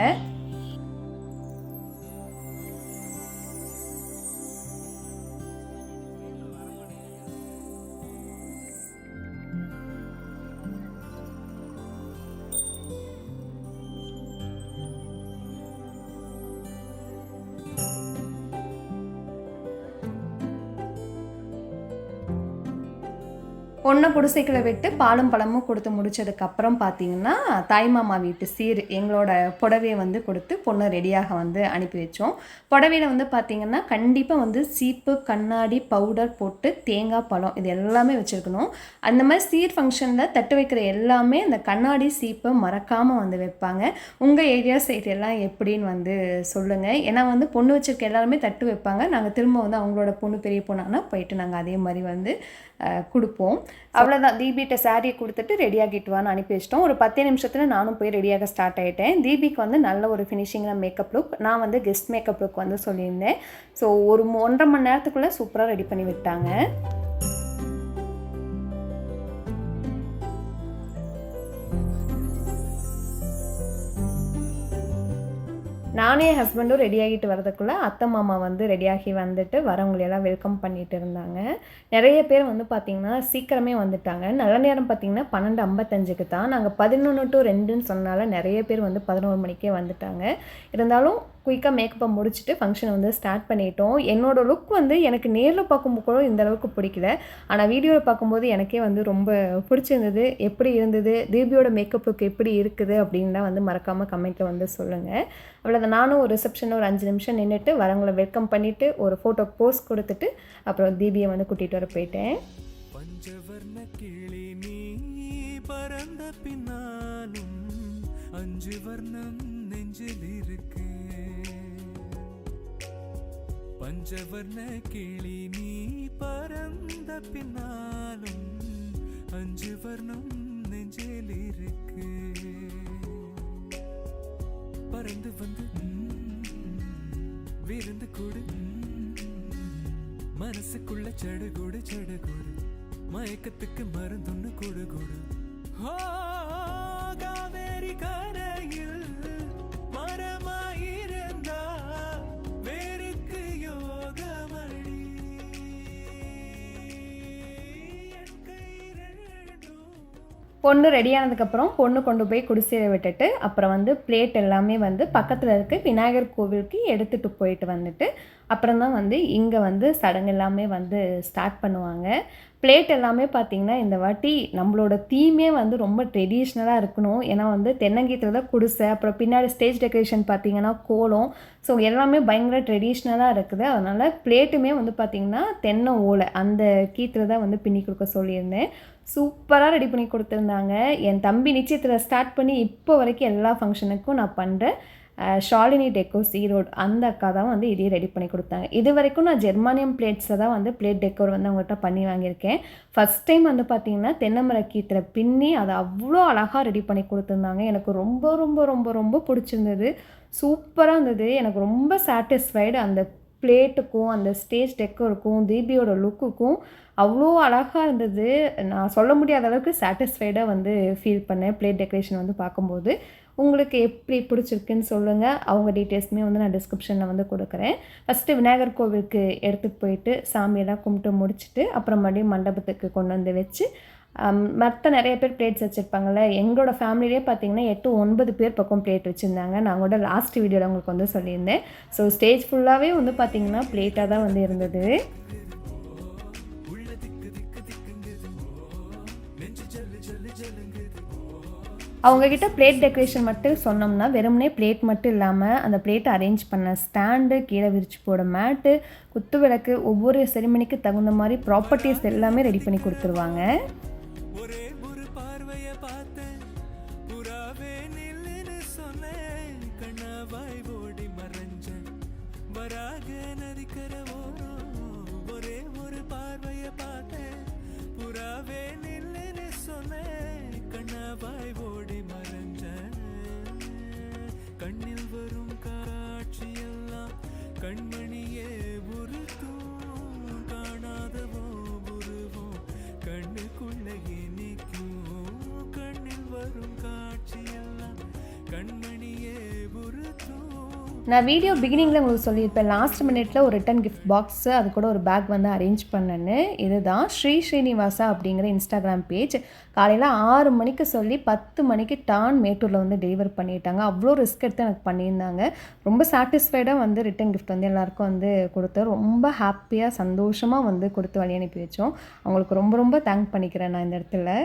பொண்ணை குடிசைக்குள்ள விட்டு பாலும் பழமும் கொடுத்து முடிச்சதுக்கப்புறம் பார்த்தீங்கன்னா தாய்மாமா வீட்டு சீர் எங்களோட புடவையை வந்து கொடுத்து பொண்ணை ரெடியாக வந்து அனுப்பி வச்சோம். புடவையில் வந்து பார்த்திங்கன்னா கண்டிப்பாக வந்து சீப்பு, கண்ணாடி, பவுடர் போட்டு தேங்காய், பழம் இது எல்லாமே வச்சுருக்கணும். அந்த மாதிரி சீர் ஃபங்க்ஷனில் தட்டு வைக்கிற எல்லாமே அந்த கண்ணாடி, சீப்பை மறக்காமல் வந்து வைப்பாங்க. உங்கள் ஏரியா சைட் எல்லாம் எப்படின்னு வந்து சொல்லுங்கள். ஏன்னா வந்து பொண்ணு வச்சுருக்க எல்லாருமே தட்டு வைப்பாங்க. நாங்கள் திரும்ப வந்து அவங்களோட பொண்ணு பெரிய பொண்ணாங்கன்னா போயிட்டு நாங்கள் அதே மாதிரி வந்து கொடுப்போம். அவ்வளோதான். தீபிகிட்ட சாரியை கொடுத்துட்டு ரெடியாகிட்டு வான்னு அனுப்பி வச்சிட்டோம். ஒரு 10 நிமிஷத்தில் நானும் போய் ரெடியாக ஸ்டார்ட் ஆகிட்டேன். தீபிக்கு வந்து நல்ல ஒரு ஃபினிஷிங்கில் மேக்கப் லுக், நான் வந்து கெஸ்ட் மேக்கப் லுக் வந்து சொல்லியிருந்தேன். ஸோ ஒரு 1.5 மணி நேரத்துக்குள்ளே சூப்பராக ரெடி பண்ணி விட்டாங்க. நானே ஹஸ்பண்டும் ரெடி ஆகிட்டு வரதுக்குள்ளே அத்தை மாமா வந்து ரெடியாகி வந்துட்டு வரவங்களையெல்லாம் வெல்கம் பண்ணிட்டு இருந்தாங்க. நிறைய பேர் வந்து பார்த்திங்கன்னா சீக்கிரமே வந்துட்டாங்க. நல்ல நேரம் பார்த்திங்கன்னா 12:55க்கு தான். நாங்கள் 11 to 2ன்னு சொன்னால நிறைய பேர் வந்து 11 மணிக்கே வந்துட்டாங்க. இருந்தாலும் குயிக்காக மேக்கப்பை முடிச்சுட்டு ஃபங்க்ஷனை வந்து ஸ்டார்ட் பண்ணிட்டோம். என்னோடய லுக் வந்து எனக்கு நேரில் பார்க்கும்போது கூட இந்த அளவுக்கு பிடிக்கல. ஆனால் வீடியோவில் பார்க்கும்போது எனக்கே வந்து ரொம்ப பிடிச்சிருந்தது. எப்படி இருந்தது, தீபியோட மேக்கப் லுக் எப்படி இருக்குது அப்படின்லாம் வந்து மறக்காமல் கமெண்ட்டில் வந்து சொல்லுங்கள். அவ்வளோதான். நானும் ஒரு ரிசப்ஷனில் ஒரு 5 நிமிஷம் நின்றுட்டு வரவங்களை வெல்கம் பண்ணிவிட்டு ஒரு ஃபோட்டோ போஸ்ட் கொடுத்துட்டு அப்புறம் தீபியை வந்து கூட்டிகிட்டு வர போயிட்டேன். பஞ்சவர்ண கிளி நீ பறந்த பின்னாலும் 5 வர்ணம் நெஞ்சில் இருக்கு. பஞ்சவர்ண கிளி நீ பறந்த பின்னாலும் 5 வர்ணம் நெஞ்சில் இருக்கு. பறந்து வந்து விருந்து கூடு, மனசுக்குள்ள சடுகுடு சடுகுடு, மயக்கத்துக்கு மருந்துன்னு கொடு கொடு. காவேரி கரையில் மரமாயிருந்தா வேருக்கு யோகமடி. பொண்ணு ரெடியானதுக்கப்புறம் பொண்ணு கொண்டு போய் குடிசையை விட்டுட்டு அப்புறம் வந்து பிளேட் எல்லாமே வந்து பக்கத்தில் இருக்க விநாயகர் கோவிலுக்கு எடுத்துகிட்டு போயிட்டு வந்துட்டு அப்புறம் தான் வந்து இங்கே வந்து சடங்கு எல்லாமே வந்து ஸ்டார்ட் பண்ணுவாங்க. பிளேட் எல்லாமே பார்த்திங்கன்னா இந்த வாட்டி நம்மளோட தீமே வந்து ரொம்ப ட்ரெடிஷ்னலாக இருக்கணும். ஏன்னா வந்து தென்னங்கீத்தில் தான் குடிசை, அப்புறம் பின்னாடி ஸ்டேஜ் டெக்கரேஷன் பார்த்திங்கன்னா கோலம், ஸோ எல்லாமே பயங்கர ட்ரெடிஷ்னலாக இருக்குது. அதனால் பிளேட்டுமே வந்து பார்த்திங்கன்னா தென்னை ஓலை அந்த கீத்தில் தான் வந்து பின்னி கொடுக்க சொல்லியிருந்தேன். சூப்பராக ரெடி பண்ணி கொடுத்துருந்தாங்க. என் தம்பி நிச்சயத்தில் ஸ்டார்ட் பண்ணி இப்போ வரைக்கும் எல்லா ஃபங்க்ஷனுக்கும் நான் பண்ணுறேன். ஷாலினி டெக்கோர்ஸ் ஈரோடு அந்த அக்கா தான் வந்து இதையே ரெடி பண்ணி கொடுத்தாங்க. இது வரைக்கும் நான் ஜெர்மானியம் பிளேட்ஸை தான் வந்து பிளேட் டெக்கோர் வந்து அவங்கள்ட்ட பண்ணி வாங்கியிருக்கேன். ஃபஸ்ட் டைம் வந்து பார்த்திங்கன்னா தென்னைமர கீத்தில் பின்னி அதை அவ்வளோ அழகாக ரெடி பண்ணி கொடுத்துருந்தாங்க. எனக்கு ரொம்ப ரொம்ப ரொம்ப ரொம்ப பிடிச்சிருந்தது. சூப்பராக இருந்தது. எனக்கு ரொம்ப சாட்டிஸ்ஃபைடு. அந்த பிளேட்டுக்கும் அந்த ஸ்டேஜ் டெக்கோருக்கும் தீபியோட லுக்குக்கும் அவ்வளோ அழகாக இருந்தது. நான் சொல்ல முடியாத அளவுக்கு சாட்டிஸ்ஃபைடாக வந்து ஃபீல் பண்ணேன் பிளேட் டெக்கரேஷன் வந்து பார்க்கும்போது. உங்களுக்கு எப்படி பிடிச்சிருக்குன்னு சொல்லுங்கள். அவங்க டீட்டெயில்ஸுமே வந்து நான் டிஸ்கிரிப்ஷனில் வந்து கொடுக்குறேன். ஃபஸ்ட்டு விநாயகர் கோவிலுக்கு எடுத்துகிட்டு போயிட்டு சாமியெல்லாம் கும்பிட்டு முடிச்சுட்டு அப்புறம் மறுபடியும் மண்டபத்துக்கு கொண்டு வந்து வச்சு மற்ற நிறைய பேர் பிளேட்ஸ் வச்சுருப்பாங்கள்ல. எங்களோட ஃபேமிலியே பார்த்திங்கன்னா 8-9 பேர் பக்கம் பிளேட் வச்சுருந்தாங்க. நான் கூட லாஸ்ட் வீடியோவில் உங்களுக்கு வந்து சொல்லியிருந்தேன். ஸோ ஸ்டேஜ் ஃபுல்லாகவே வந்து பார்த்திங்கன்னா பிளேட்டாக தான் வந்து இருந்தது. அவங்கக்கிட்ட பிளேட் டெக்கரேஷன் மட்டும் சொன்னோம்னா வெறுமனே பிளேட் மட்டும் இல்லாமல் அந்த பிளேட்டை அரேஞ்ச் பண்ண ஸ்டாண்டு, கீழே விரிச்சு போட மேட்டு, குத்து விளக்கு, ஒவ்வொரு செரிமனிக்கு தகுந்த மாதிரி ப்ராப்பர்ட்டிஸ் எல்லாமே ரெடி பண்ணி கொடுத்துருவாங்க. கண்ணில் வரும் காட்சியெல்லாம் கண்மணியே உருத்தும், காணாதவோ உருவோம் கண்ணுக்குள்ளே நிற்கும். கண்ணில் வரும் காட்சியெல்லாம் கண்மணியே உருத்தும். நான் வீடியோ பிகினிங்கில் உங்களுக்கு சொல்லியிருப்பேன், லாஸ்ட் மினிட்ல ஒரு ரிட்டன் கிஃப்ட் பாக்ஸு அது கூட ஒரு பேக் வந்து அரேஞ்ச் பண்ணேன்னு. இதுதான் ஸ்ரீனிவாசா அப்படிங்கிற இன்ஸ்டாகிராம் பேஜ். காலையில் 6 மணிக்கு சொல்லி 10 மணிக்கு டான் மேட்டூரில் வந்து டெலிவர் பண்ணிட்டாங்க. அவ்வளோ ரிஸ்க் எடுத்து எனக்கு பண்ணியிருந்தாங்க. ரொம்ப சாட்டிஸ்ஃபைடாக வந்து ரிட்டன் கிஃப்ட் வந்து எல்லாேருக்கும் வந்து கொடுத்தோம். ரொம்ப ஹாப்பியாக சந்தோஷமாக வந்து கொடுத்து வழி அனுப்பி வச்சோம். அவங்களுக்கு ரொம்ப ரொம்ப தேங்க் பண்ணிக்கிறேன் நான் இந்த இடத்துல.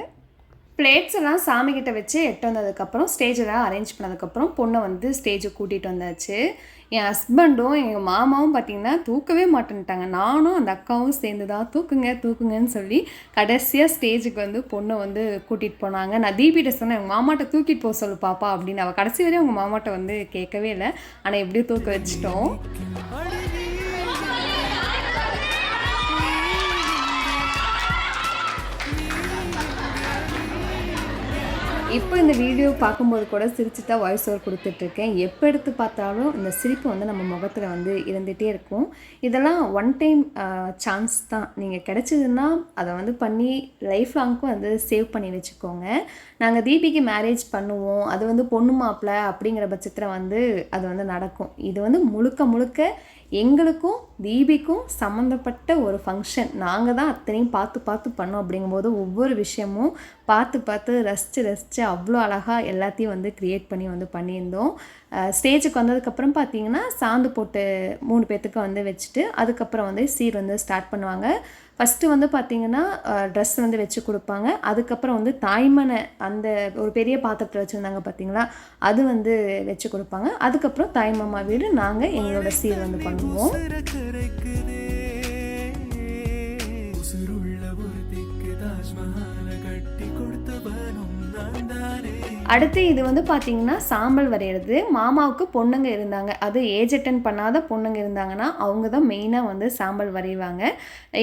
பிளேட்ஸ் எல்லாம் சாமிக்கிட்ட வச்சு எட்டு வந்ததுக்கப்புறம் ஸ்டேஜெல்லாம் அரேஞ்ச் பண்ணதுக்கப்புறம் பொண்ணை வந்து ஸ்டேஜுக்கு கூட்டிகிட்டு வந்தாச்சு. என் ஹஸ்பண்டும் எங்கள் மாமாவும் பார்த்திங்கன்னா தூக்கவே மாட்டேன்ட்டாங்க. நானும் அந்த அக்காவும் சேர்ந்து தான் தூக்குங்கன்னு சொல்லி கடைசியாக ஸ்டேஜுக்கு வந்து பொண்ணை வந்து கூட்டிகிட்டு போனாங்க. நான் தீபிகிட்ட சொன்னேன், உங்கள் மாமாட்ட தூக்கிட்டு போக சொல்லு பாப்பா அப்படின்னு. அவள் கடைசி வரையும் உங்கள் மாமாட்ட வந்து கேட்கவே இல்லை. ஆனால் எப்படியும் தூக்க வச்சிட்டோம். இப்போ இந்த வீடியோ பார்க்கும்போது கூட சிரிச்சு தான் வாய்ஸ் ஓவர் கொடுத்துட்ருக்கேன். எப்போ எடுத்து பார்த்தாலும் இந்த சிரிப்பு வந்து நம்ம முகத்தில் வந்து இருந்துகிட்டே இருக்கும். இதெல்லாம் ஒன் டைம் சான்ஸ் தான். நீங்கள் கிடச்சிதுன்னா அதை வந்து பண்ணி லைஃப் லாங்க்கும் வந்து சேவ் பண்ணி வச்சுக்கோங்க. நாங்கள் தீபிக்கு மேரேஜ் பண்ணுவோம், அது வந்து பொண்ணு மாப்பிள்ளை அப்படிங்கிற பட்சத்தில் வந்து அது வந்து நடக்கும். இது வந்து முழுக்க எங்களுக்கும் தீபிக்கும் சம்மந்தப்பட்ட ஒரு ஃபங்க்ஷன். நாங்கள் தான் அத்தனையும் பார்த்து பார்த்து பண்ணோம். அப்படிங்கும்போது ஒவ்வொரு விஷயமும் பார்த்து பார்த்து ரசித்து அவ்வளோ அழகாக எல்லாத்தையும் வந்து க்ரியேட் பண்ணி வந்து பண்ணியிருந்தோம். ஸ்டேஜுக்கு வந்ததுக்கப்புறம் பார்த்திங்கன்னா சாந்து போட்டு 3 பேர்த்துக்கு வந்து வச்சுட்டு அதுக்கப்புறம் வந்து சீர் வந்து ஸ்டார்ட் பண்ணுவாங்க. ஃபஸ்ட்டு வந்து பார்த்திங்கன்னா ட்ரெஸ் வந்து வச்சு கொடுப்பாங்க. அதுக்கப்புறம் வந்து தாய்மனை அந்த ஒரு பெரிய பாத்திரத்தில் வச்சுருந்தாங்க பார்த்திங்களா, அது வந்து வச்சு கொடுப்பாங்க. அதுக்கப்புறம் தாய்மாமா வீடு நாங்கள் எங்களோட சீர் வந்து பண்ணுவோம். அடுத்து இது வந்து பார்த்திங்கன்னா சாம்பல் வரைகிறது. மாமாவுக்கு பொண்ணுங்க இருந்தாங்க, அது ஏஜ் அட்டன் பண்ணாத பொண்ணுங்க இருந்தாங்கன்னா அவங்க தான் மெயினாக வந்து சாம்பல் வரைவாங்க.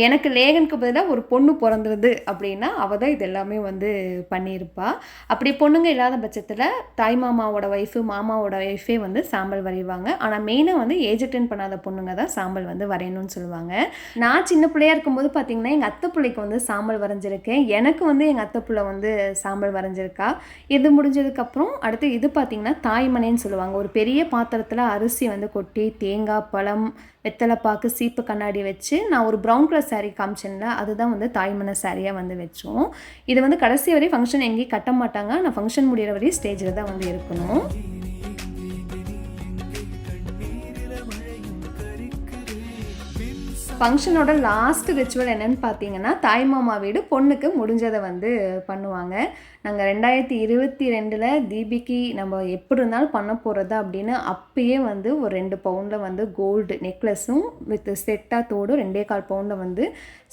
எனக்கு லேகனுக்கு பதிலாக ஒரு பொண்ணு பிறந்துருது அப்படின்னா அவள் தான் இது எல்லாமே வந்து பண்ணியிருப்பா. அப்படி பொண்ணுங்க இல்லாத பட்சத்தில் தாய் மாமாவோட ஒய்ஃபு மாமாவோட ஒய்ஃபே வந்து சாம்பல் வரைவாங்க. ஆனால் மெயினாக வந்து ஏஜ் அட்டன் பண்ணாத பொண்ணுங்க தான் சாம்பல் வந்து வரையணும்னு சொல்லுவாங்க. நான் சின்ன பிள்ளையாக இருக்கும்போது பார்த்திங்கன்னா எங்கள் அத்தை பிள்ளைக்கு வந்து சாம்பல் வரைஞ்சிருக்கேன். எனக்கு வந்து எங்கள் அத்தை பிள்ளை வந்து சாம்பல் வரைஞ்சிருக்கா. இது முடிஞ்சதுக்கப்புறம் அடுத்து இது பார்த்திங்கன்னா தாய்மனைன்னு சொல்லுவாங்க. ஒரு பெரிய பாத்திரத்தில் அரிசி வந்து கொட்டி தேங்காய், பழம், வெத்தலைப்பாக்கு, சீப்பு கண்ணாடி வச்சு நான் ஒரு ப்ரௌன் கலர் சாரீ காமிச்சேன்ல, அதுதான் வந்து தாய்மனை சாரியாக வந்து வச்சோம். இது வந்து கடைசி வரை ஃபங்க்ஷன் எங்கேயும் கட்ட மாட்டாங்க. ஆனால் ஃபங்க்ஷன் முடிகிற வரையும் ஸ்டேஜில் தான் வந்து இருக்கணும். ஃபங்க்ஷனோட லாஸ்ட் ரிச்சுவல் என்னென்னு பார்த்தீங்கன்னா தாய்மாமா வீடு பொண்ணுக்கு முடிஞ்சதை வந்து பண்ணுவாங்க. நாங்கள் 2022 தீபிக்கு நம்ம எப்படி இருந்தாலும் பண்ண போகிறதா அப்படின்னு அப்பயே வந்து ஒரு 2 பவுண்டில் வந்து கோல்டு நெக்லஸும் வித் செட்டாக தோடு 2.25 பவுண்டில் வந்து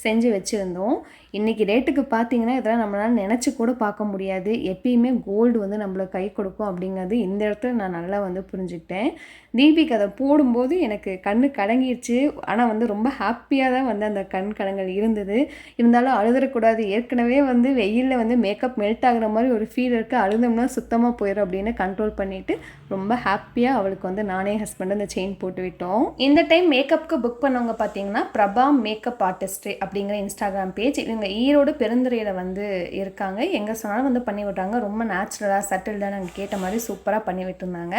செஞ்சு வச்சுருந்தோம். இன்றைக்கி ரேட்டுக்கு பார்த்தீங்கன்னா இதெல்லாம் நம்மளால் நினச்சி கூட பார்க்க முடியாது. எப்பயுமே கோல்டு வந்து நம்மளை கை கொடுக்கும் அப்படிங்கிறது இந்த இடத்துல நான் நல்லா வந்து புரிஞ்சுக்கிட்டேன். தீபிக்கு அதை போடும்போது எனக்கு கண்ணு கலங்கிடுச்சு. ஆனால் வந்து ரொம்ப ஹாப்பியாக தான் வந்து அந்த கண் கலங்கள் இருந்தது. இருந்தாலும் அழுதுறக்கூடாது, ஏற்கனவே வந்து வெயிலில் வந்து மேக்கப் மெல்ட் ஆகுற மாதிரி ஒரு ஃபீல் இருக்குது, அழுதோம்னா சுத்தமாக போயிடும் அப்படின்னு கண்ட்ரோல் பண்ணிவிட்டு ரொம்ப ஹாப்பியாக அவளுக்கு வந்து நானே ஹஸ்பண்ட் அந்த செயின் போட்டு விட்டோம். இந்த டைம் மேக்கப்புக்கு புக் பண்ணவங்க பார்த்தீங்கன்னா பிரபா மேக்கப் ஆர்டிஸ்ட் அப்படிங்கிற இன்ஸ்டாகிராம் பேஜ். இவங்க ஈரோடு பெருந்துறையில் வந்து இருக்காங்க. எங்கே சொன்னாலும் வந்து பண்ணி விட்றாங்க. ரொம்ப நேச்சுரலாக சட்டில்டாக நாங்கள் கேட்ட மாதிரி சூப்பராக பண்ணி விட்டுருந்தாங்க.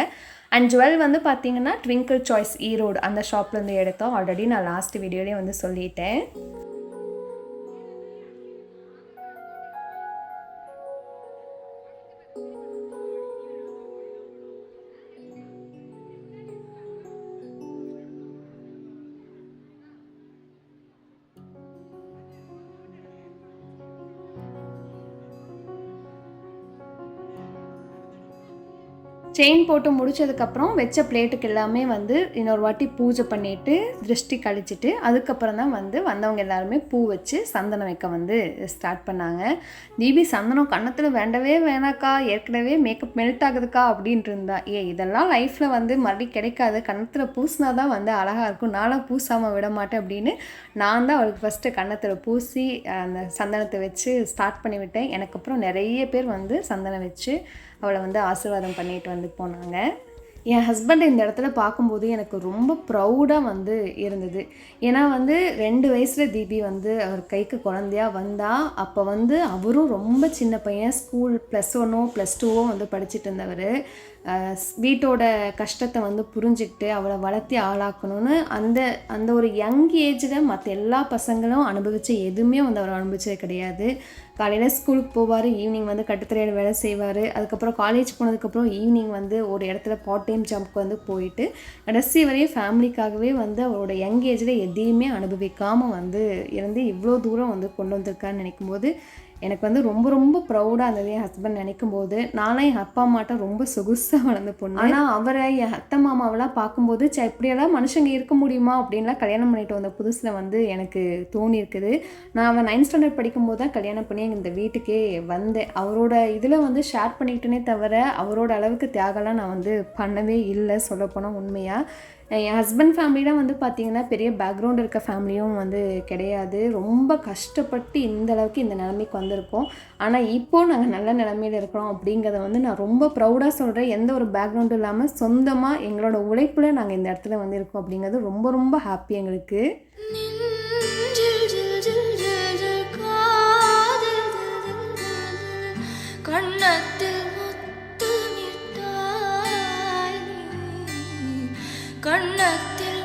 அண்ட் ஜுவல் வந்து பார்த்தீங்கன்னா ட்விங்கிள் சாய்ஸ் ஈரோடு அந்த ஷாப்லேருந்து எடுத்தோம். ஆல்ரெடி நான் லாஸ்ட் வீடியோலேயே வந்து சொல்லிட்டேன். செயின் போட்டு முடிச்சதுக்கப்புறம் வச்ச பிளேட்டுக்கு எல்லாமே வந்து இன்னொரு வாட்டி பூஜை பண்ணிவிட்டு திருஷ்டி கழிச்சிட்டு அதுக்கப்புறம் தான் வந்து வந்தவங்க எல்லாருமே பூ வச்சு சந்தனம் வைக்க வந்து ஸ்டார்ட் பண்ணாங்க. தீபி சந்தனம் கன்னத்தில் வேண்டவே வேணாக்கா, ஏற்கனவே மேக்கப் மெல்ட் ஆகுதுக்கா அப்படின்ட்டு இருந்தா. இதெல்லாம் லைஃப்பில் வந்து மறுபடியும் கிடைக்காது, கன்னத்தில் பூசினா தான் வந்து அழகாக இருக்கும், நானும் பூசாமல் விட மாட்டேன் அப்படின்னு நான் தான் அவளுக்கு ஃபஸ்ட்டு கன்னத்தில் பூசி அந்த சந்தனத்தை வச்சு ஸ்டார்ட் பண்ணிவிட்டேன். எனக்கு அப்புறம் நிறைய பேர் வந்து சந்தனம் வச்சு அவளை வந்து ஆசீர்வாதம் பண்ணிட்டு வந்து போனாங்க. என் ஹஸ்பண்ட் இந்த இடத்துல பார்க்கும்போது எனக்கு ரொம்ப ப்ரௌடாக வந்து இருந்தது. ஏன்னா வந்து 2 வயசில் தீபி வந்து அவர் கைக்கு குழந்தையாக வந்தால் அப்போ வந்து அவரும் ரொம்ப சின்ன பையன், ஸ்கூல் +1 +2 வந்து படிச்சுட்டு இருந்தவர். வீட்டோட கஷ்டத்தை வந்து புரிஞ்சுக்கிட்டு அவளை வளர்த்தி ஆளாக்கணும்னு அந்த ஒரு யங் ஏஜில் மற்ற எல்லா பசங்களும் அனுபவித்த எதுவுமே வந்து அவர் அனுபவிச்சது கிடையாது. காலையில் ஸ்கூலுக்கு போவார், ஈவினிங் வந்து கட்டுத்தரையில் வேலை செய்வார். அதுக்கப்புறம் காலேஜ் போனதுக்கப்புறம் ஈவினிங் வந்து ஒரு இடத்துல பார்ட் டைம் ஜாப்க்கு வந்து போயிட்டு கடைசி வரையும் ஃபேமிலிக்காகவே வந்து அவரோட யங் ஏஜில் எதையுமே அனுபவிக்காமல் வந்து இருந்து இவ்வளோ தூரம் வந்து கொண்டு வந்திருக்கான்னு நினைக்கும்போது எனக்கு வந்து ரொம்ப ரொம்ப ப்ரௌடாக இருந்தது. என் ஹஸ்பண்ட் நினைக்கும் போது நானும் என் அப்பா அம்மாட்ட ரொம்ப சொகுசாக வளர்ந்த பொண்ணு. ஆனால் அவரை என் அத்தை மாமாவெல்லாம் பார்க்கும்போது இப்படியெல்லாம் மனுஷங்க இருக்க முடியுமா அப்படின்லாம் கல்யாணம் பண்ணிட்டு வந்த புதுசில் வந்து எனக்கு தோணியிருக்குது. நான் அவன் 9th ஸ்டாண்டர்ட் படிக்கும்போது தான் கல்யாணம் பண்ணி இந்த வீட்டுக்கே வந்தேன். அவரோட இதில் வந்து ஷேர் பண்ணிக்கிட்டேனே தவிர அவரோட அளவுக்கு தியாகம்லாம் நான் வந்து பண்ணவே இல்லை, சொல்லப்போனால் உண்மையாக. என் ஹஸ்பண்ட் ஃபேமிலிலாம் வந்து பார்த்திங்கன்னா பெரிய பேக்ரவுண்ட் இருக்க ஃபேமிலியும் வந்து கிடையாது. ரொம்ப கஷ்டப்பட்டு இந்த அளவுக்கு இந்த நிலைமைக்கு வந்திருக்கோம். ஆனால் இப்போது நாங்கள் நல்ல நிலைமையில் இருக்கிறோம் அப்படிங்கிறத வந்து நான் ரொம்ப ப்ரௌடாக சொல்கிறேன். எந்த ஒரு பேக்ரவுண்டும் இல்லாமல் சொந்தமாக எங்களோட உழைப்பில் நாங்கள் இந்த இடத்துல வந்து இருக்கோம் அப்படிங்கிறது ரொம்ப ரொம்ப ஹாப்பி எங்களுக்கு. கண்ணத்தில்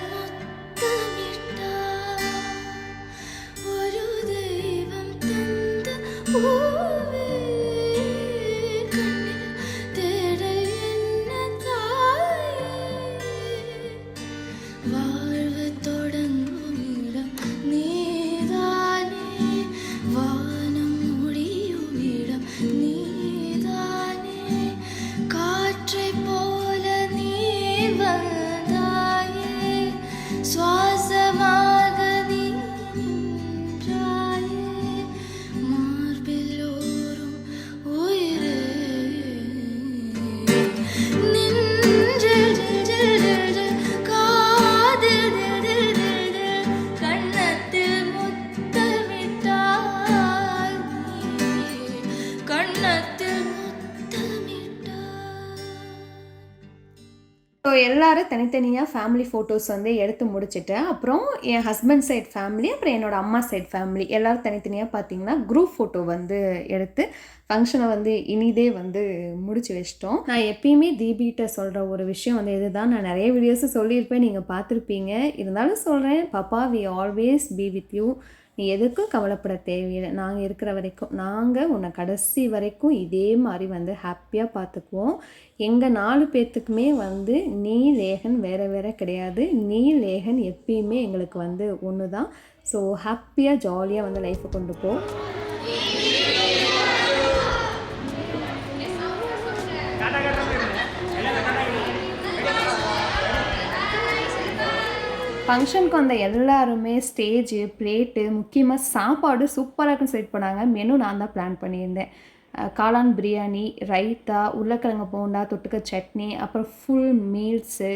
ஸோ எல்லோரும் தனித்தனியாக ஃபேமிலி ஃபோட்டோஸ் வந்து எடுத்து முடிச்சுட்டேன். அப்புறம் என் ஹஸ்பண்ட் சைட் ஃபேமிலி, அப்புறம் என்னோடய அம்மா சைட் ஃபேமிலி எல்லோரும் தனித்தனியாக பார்த்திங்கன்னா குரூப் ஃபோட்டோ வந்து எடுத்து ஃபங்க்ஷனை வந்து இனிதே வந்து முடிச்சு வச்சிட்டோம். நான் எப்பயுமே தீபிகிட்ட சொல்கிற ஒரு விஷயம் வந்து இதுதான். நான் நிறைய வீடியோஸு சொல்லியிருப்பேன், நீங்கள் பார்த்துருப்பீங்க. இருந்தாலும் சொல்கிறேன், பாப்பா we always be with you. நீ எதுக்கும் கவலைப்பட தேவையில்லை. நாங்கள் இருக்கிற வரைக்கும் நாங்கள் உன்னை கடைசி வரைக்கும் இதே மாதிரி வந்து ஹாப்பியாக பார்த்துக்குவோம். எங்கள் 4 பேர்த்துக்குமே வந்து நீ லேகன் வேறு வேறு கிடையாது. நீ லேகன் எப்பயுமே எங்களுக்கு வந்து ஒன்று தான். ஸோ ஹாப்பியாக ஜாலியாக வந்து லைஃப்பை கொண்டு போ. ஃபங்க்ஷனுக்கு வந்த எல்லாருமே ஸ்டேஜு, பிளேட்டு, முக்கியமாக சாப்பாடு சூப்பராக இருக்குன்னு செட் பண்ணாங்க. மெனு நான் தான் பிளான் பண்ணியிருந்தேன். காளான் பிரியாணி, ரைத்தா, உருளைக்கிழங்கு போண்டா, தொட்டுக்க சட்னி, அப்புறம் ஃபுல் மீல்ஸு,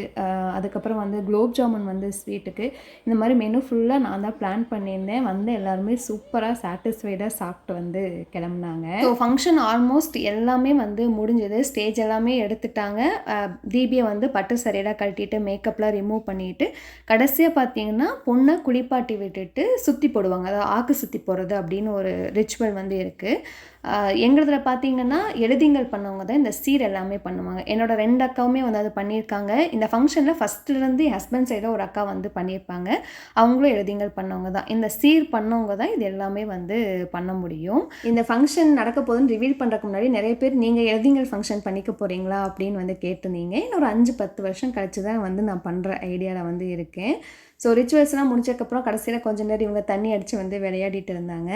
அதுக்கப்புறம் வந்து குலோப் ஜாமுன் வந்து ஸ்வீட்டுக்கு, இந்த மாதிரி மெனு ஃபுல்லாக நான் தான் பிளான் பண்ணியிருந்தேன். வந்து எல்லாருமே சூப்பராக சாட்டிஸ்ஃபைடாக சாப்பிட்டு வந்து கிளம்புனாங்க. ஸோ ஃபங்க்ஷன் ஆல்மோஸ்ட் எல்லாமே வந்து முடிஞ்சது. ஸ்டேஜ் எல்லாமே எடுத்துட்டாங்க. தீபியை வந்து பட்டு சரியெல்லாம் கழட்டிட்டு மேக்கப்லாம் ரிமூவ் பண்ணிவிட்டு கடைசியாக பார்த்தீங்கன்னா பொண்ணை குளிப்பாட்டி விட்டுட்டு சுற்றி போடுவாங்க. அதாவது ஆக்கு சுற்றி போடுறது அப்படின்னு ஒரு ரிச்சுவல் வந்து இருக்குது. எங்களதில் பார்த்தீங்கன்னா எழுதிங்கள் பண்ணவங்க தான் இந்த சீர் எல்லாமே பண்ணுவாங்க. என்னோட 2 அக்காவுமே வந்து அது பண்ணியிருக்காங்க. இந்த ஃபங்க்ஷனில் ஃபஸ்ட்டுலேருந்து என் ஹஸ்பண்ட் சைடில் ஒரு அக்கா வந்து பண்ணியிருப்பாங்க. அவங்களும் எழுதிங்கள் பண்ணவங்க தான். இந்த சீர் பண்ணவங்க தான் இது எல்லாமே வந்து பண்ண முடியும். இந்த ஃபங்க்ஷன் நடக்க போதுன்னு ரிவீல் பண்ணுறதுக்கு முன்னாடி நிறைய பேர் நீங்கள் எழுதிங்கள் ஃபங்க்ஷன் பண்ணிக்க போகிறீங்களா அப்படின்னு வந்து கேட்டிருந்தீங்க. இன்னொரு 5-10 வருஷம் கழிச்சு தான் வந்து நான் பண்ணுற ஐடியாவில் வந்து இருக்கேன். ஸோ ரிச்சுவல்ஸ்லாம் முடிச்சதுக்கப்புறம் கடைசியில் கொஞ்சம் நேரம் இவங்க தண்ணி அடித்து வந்து விளையாடிட்டு இருந்தாங்க.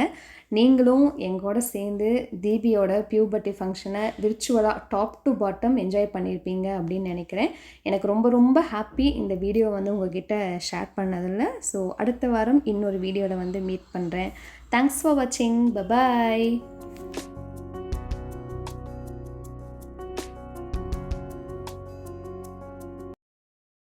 நீங்களும் எங்களோட சேர்ந்து தீபியோட பியூபர்ட்டி ஃபங்க்ஷனை விர்ச்சுவலாக டாப் டு பாட்டம் என்ஜாய் பண்ணியிருப்பீங்க அப்படின்னு நினைக்கிறேன். எனக்கு ரொம்ப ரொம்ப ஹாப்பி இந்த வீடியோ வந்து உங்ககிட்ட ஷேர் பண்ணதில்ல. ஸோ அடுத்த வாரம் இன்னொரு வீடியோவில் வந்து மீட் பண்ணுறேன். தேங்க்ஸ் ஃபார் வாட்சிங். பபாய்.